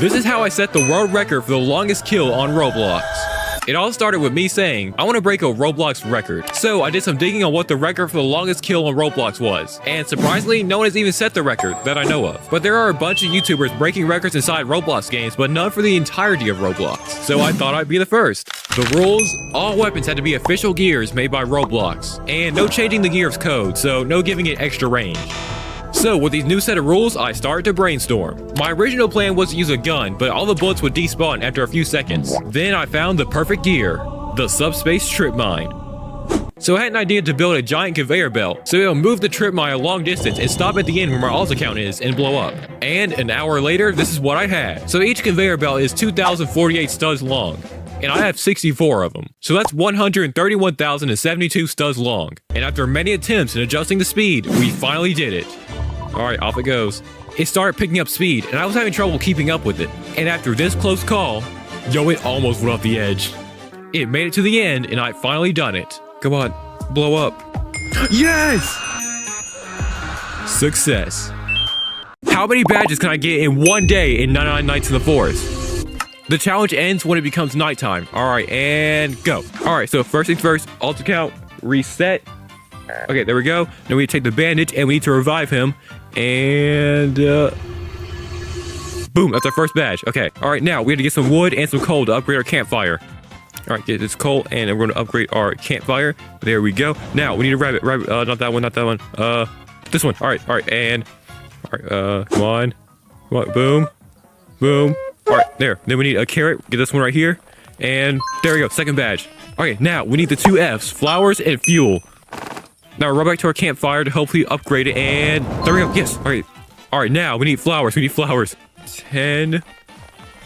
This is how I set the world record for the longest kill on Roblox. It all started with me saying, I want to break a Roblox record. So I did some digging on what the record for the longest kill on Roblox was. And surprisingly, no one has even set the record that I know of. But there are a bunch of YouTubers breaking records inside Roblox games, but none for the entirety of Roblox. So I thought I'd be the first. The rules, all weapons had to be official gears made by Roblox. And no changing the gear's code, so no giving it extra range. So with these new set of rules, I started to brainstorm. My original plan was to use a gun, but all the bullets would despawn after a few seconds. Then I found the perfect gear, the subspace trip mine. So I had an idea to build a giant conveyor belt, so it'll move the trip mine a long distance and stop at the end where my alt account is and blow up. And an hour later, this is what I had. So each conveyor belt is 2,048 studs long. And I have 64 of them. So that's 131,072 studs long. And after many attempts and adjusting the speed, we finally did it. Alright, off it goes. It started picking up speed, and I was having trouble keeping up with it. And after this close call, yo, it almost went off the edge. It made it to the end, and I finally done it. Come on, blow up. Yes! Success. How many badges can I get in one day in 99 Nights in the Forest? The challenge ends when it becomes nighttime. Alright, and go. Alright, so first things first, alt account, reset. Okay, there we go. Now we need to take the bandage, and we need to revive him. And, boom, that's our first badge. Okay, alright, now we have to get some wood and some coal to upgrade our campfire. Alright, get this coal, and we're going to upgrade our campfire. There we go. Now, we need a rabbit. Not that one, not that one. This one. Alright, and, come on, boom, boom. Alright, there. Then we need a carrot. Get this one right here. And there we go, second badge. Okay, now we need the two Fs, flowers and fuel. Now we're right back to our campfire to hopefully upgrade it, and there we go, yes, alright, now we need flowers, 10,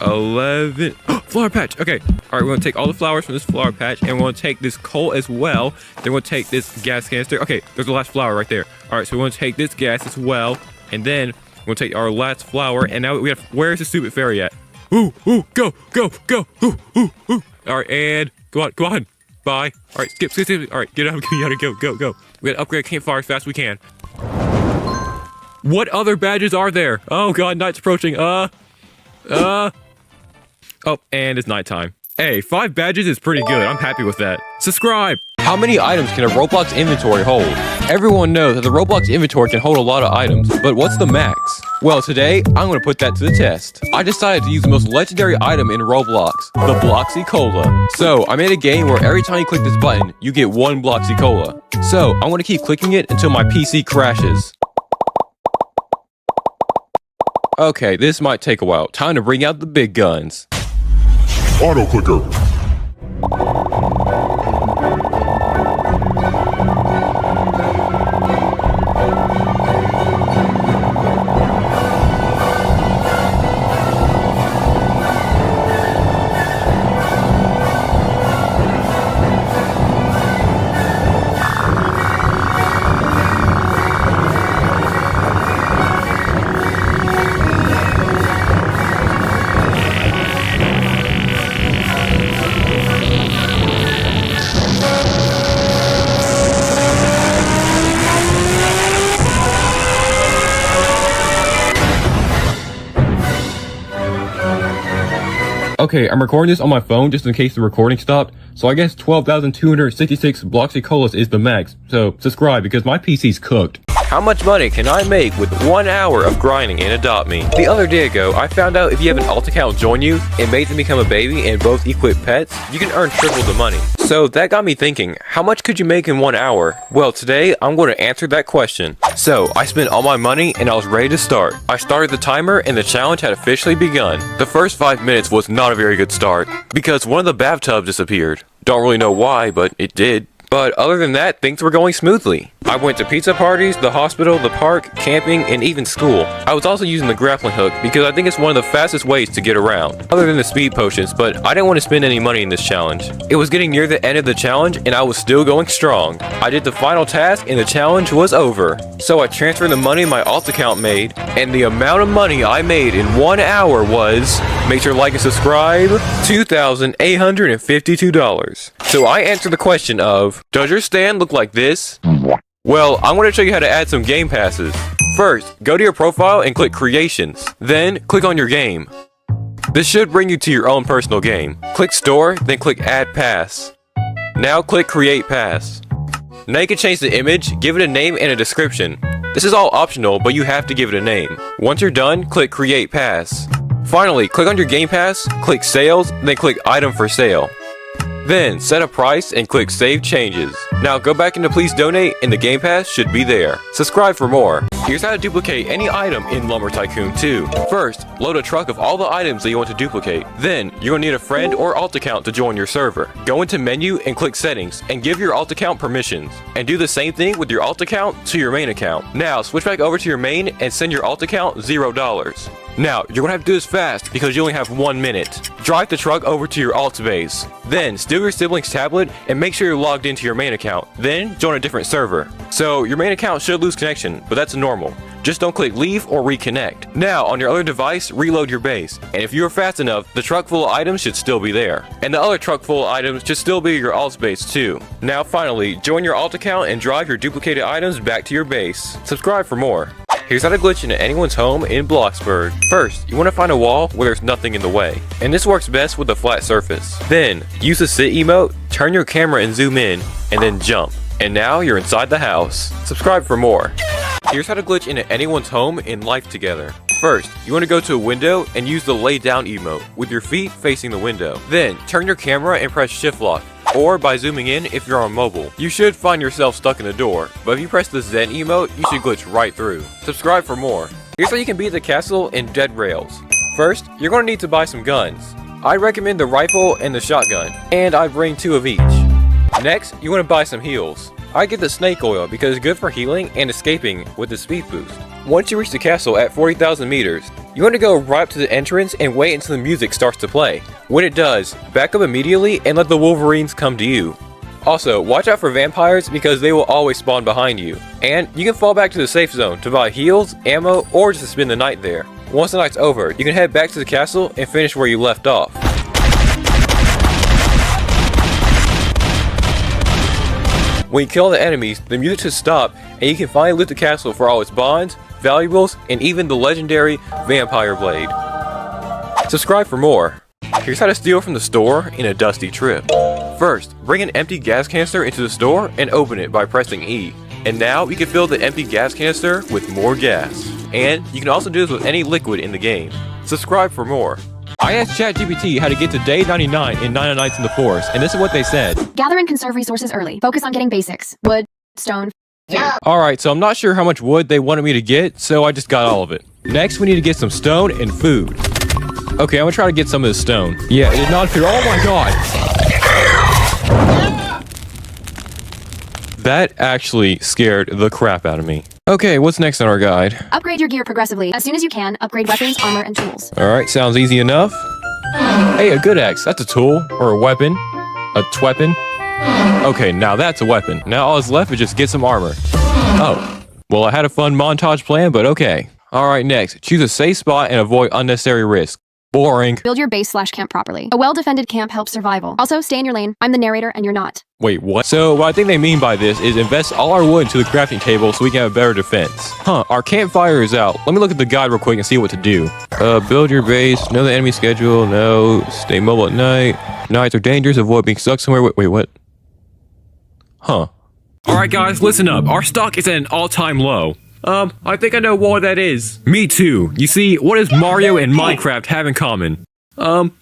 11, flower patch, okay, alright, we're gonna take all the flowers from this flower patch, and we're gonna take this coal as well, then we're gonna take this gas canister, okay, there's the last flower right there, alright, so we're gonna take this gas as well, and then we're gonna take our last flower, and now we have, where's the stupid fairy at? Go, alright, and, come on. Bye. Alright, skip. Alright, get out, go. We gotta upgrade campfire as fast as we can. What other badges are there? Oh god, night's approaching. Oh, and it's nighttime. Hey, 5 badges is pretty good. I'm happy with that. Subscribe! How many items can a Roblox inventory hold? Everyone knows that the Roblox inventory can hold a lot of items, but what's the max? Well, today, I'm going to put that to the test. I decided to use the most legendary item in Roblox, the Bloxy Cola. So, I made a game where every time you click this button, you get 1 Bloxy Cola. So, I'm going to keep clicking it until my PC crashes. Okay, this might take a while. Time to bring out the big guns. Auto clicker. Okay, I'm recording this on my phone just in case the recording stopped, so I guess 12,266 Bloxy Colas is the max, so subscribe because my PC's cooked. How much money can I make with 1 hour of grinding in Adopt Me? The other day ago, I found out if you have an alt account join you and make them become a baby and both equip pets, you can earn triple the money. So that got me thinking, how much could you make in 1 hour? Well, today I'm going to answer that question. So I spent all my money and I was ready to start. I started the timer and the challenge had officially begun. The first 5 minutes was not a very good start because one of the bathtubs disappeared. Don't really know why, but it did. But other than that, things were going smoothly. I went to pizza parties, the hospital, the park, camping, and even school. I was also using the grappling hook because I think it's one of the fastest ways to get around, other than the speed potions, but I didn't want to spend any money in this challenge. It was getting near the end of the challenge and I was still going strong. I did the final task and the challenge was over. So I transferred the money my alt account made, and the amount of money I made in 1 hour was, make sure to like and subscribe, $2,852. So I answered the question of, does your stand look like this? Well, I'm going to show you how to add some game passes. First, go to your profile and click Creations. Then, click on your game. This should bring you to your own personal game. Click Store, then click Add Pass. Now click Create Pass. Now you can change the image, give it a name and a description. This is all optional, but you have to give it a name. Once you're done, click Create Pass. Finally, click on your Game Pass, click Sales, then click Item for Sale. Then, set a price and click Save Changes. Now go back into Please Donate and the Game Pass should be there. Subscribe for more. Here's how to duplicate any item in Lumber Tycoon 2. First, load a truck of all the items that you want to duplicate. Then, you're going to need a friend or alt account to join your server. Go into Menu and click Settings and give your alt account permissions. And do the same thing with your alt account to your main account. Now, switch back over to your main and send your alt account $0. Now, you're gonna have to do this fast because you only have 1 minute. Drive the truck over to your alt base. Then, steal your sibling's tablet and make sure you're logged into your main account. Then, join a different server. So, your main account should lose connection, but that's normal. Just don't click leave or reconnect. Now, on your other device, reload your base. And if you're fast enough, the truck full of items should still be there. And the other truck full of items should still be your alt base too. Now, finally, join your alt account and drive your duplicated items back to your base. Subscribe for more. Here's how to glitch into anyone's home in Bloxburg. First, you want to find a wall where there's nothing in the way. And this works best with a flat surface. Then, use the sit emote, turn your camera and zoom in, and then jump. And now you're inside the house. Subscribe for more. Here's how to glitch into anyone's home in Life Together. First, you want to go to a window and use the lay down emote with your feet facing the window. Then, turn your camera and press shift lock, or by zooming in if you're on mobile. You should find yourself stuck in a door, but if you press the Zen emote, you should glitch right through. Subscribe for more. Here's how you can beat the castle in Dead Rails. First, you're going to need to buy some guns. I recommend the rifle and the shotgun, and I bring 2 of each. Next, you want to buy some heals. I get the snake oil because it's good for healing and escaping with the speed boost. Once you reach the castle at 40,000 meters, you want to go right up to the entrance and wait until the music starts to play. When it does, back up immediately and let the Wolverines come to you. Also, watch out for vampires because they will always spawn behind you. And you can fall back to the safe zone to buy heals, ammo, or just to spend the night there. Once the night's over, you can head back to the castle and finish where you left off. When you kill the enemies, the music should stop and you can finally loot the castle for all its bonds, valuables, and even the legendary Vampire Blade. Subscribe for more. Here's how to steal from the store in a dusty trip. First, bring an empty gas canister into the store and open it by pressing E. And now you can fill the empty gas canister with more gas. And you can also do this with any liquid in the game. Subscribe for more. I asked ChatGPT how to get to day 99 in 9 Nights in the Forest, and this is what they said. Gather and conserve resources early. Focus on getting basics. Wood, stone. Alright, so I'm not sure how much wood they wanted me to get, so I just got all of it. Next, we need to get some stone and food. Okay, I'm gonna try to get some of this stone. Yeah, it did not appear. Oh my god! That actually scared the crap out of me. Okay, what's next on our guide? Upgrade your gear progressively. As soon as you can, upgrade weapons, armor, and tools. Alright, sounds easy enough. Hey, a good axe. That's a tool. Or a weapon. A tweapon. Okay, now that's a weapon. Now all that's left is just get some armor. Oh. Well, I had a fun montage plan, but okay. Alright, next. Choose a safe spot and avoid unnecessary risk. Boring. Build your base/camp properly. A well-defended camp helps survival. Also, stay in your lane. I'm the narrator and you're not. Wait, what? So, what I think they mean by this is invest all our wood into the crafting table so we can have a better defense. Huh, our campfire is out. Let me look at the guide real quick and see what to do. Build your base. Know the enemy schedule. No. Stay mobile at night. Nights are dangerous. Avoid being stuck somewhere. Wait, what? Huh. Alright guys, listen up. Our stock is at an all-time low. I think I know what that is. Me too. You see, what does Mario and Minecraft have in common?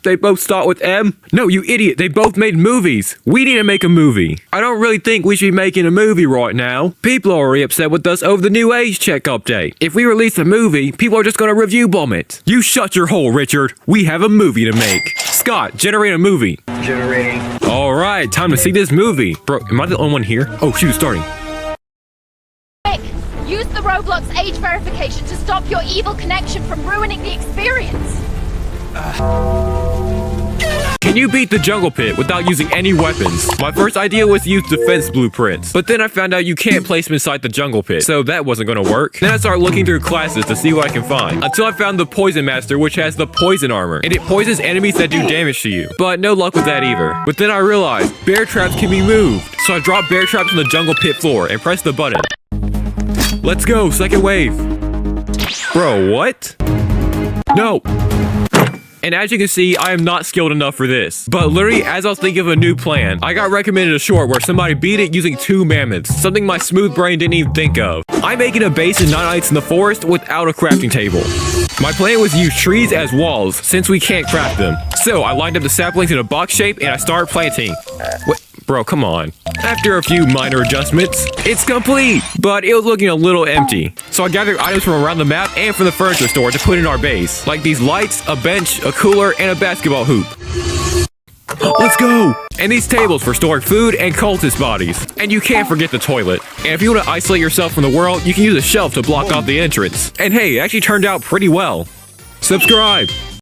They both start with M? No, you idiot, they both made movies. We need to make a movie. I don't really think we should be making a movie right now. People are already upset with us over the new age check update. If we release a movie, people are just gonna review bomb it. You shut your hole, Richard. We have a movie to make. Scott, generate a movie. Generating. Alright, time to see this movie. Bro, am I the only one here? Oh shoot, it's starting. Use the Roblox age verification to stop your evil connection from ruining the experience. Can you beat the jungle pit without using any weapons? My first idea was to use defense blueprints, but then I found out you can't place them inside the jungle pit, so that wasn't gonna work. Then I started looking through classes to see what I can find, until I found the Poison Master, which has the poison armor, and it poisons enemies that do damage to you. But no luck with that either. But then I realized bear traps can be moved, so I dropped bear traps on the jungle pit floor and pressed the button. Let's go, second wave. Bro, what? No. And as you can see, I am not skilled enough for this. But literally, as I was thinking of a new plan, I got recommended a short where somebody beat it using 2 mammoths, something my smooth brain didn't even think of. I'm making a base in 9 nights in the forest without a crafting table. My plan was to use trees as walls, since we can't craft them. So I lined up the saplings in a box shape and I started planting. Wait, bro, come on. After a few minor adjustments, it's complete! But it was looking a little empty. So I gathered items from around the map and from the furniture store to put in our base. Like these lights, a bench, a cooler, and a basketball hoop. Let's go! And these tables for storing food and cultist bodies. And you can't forget the toilet. And if you want to isolate yourself from the world, you can use a shelf to block off the entrance. And hey, it actually turned out pretty well. Subscribe!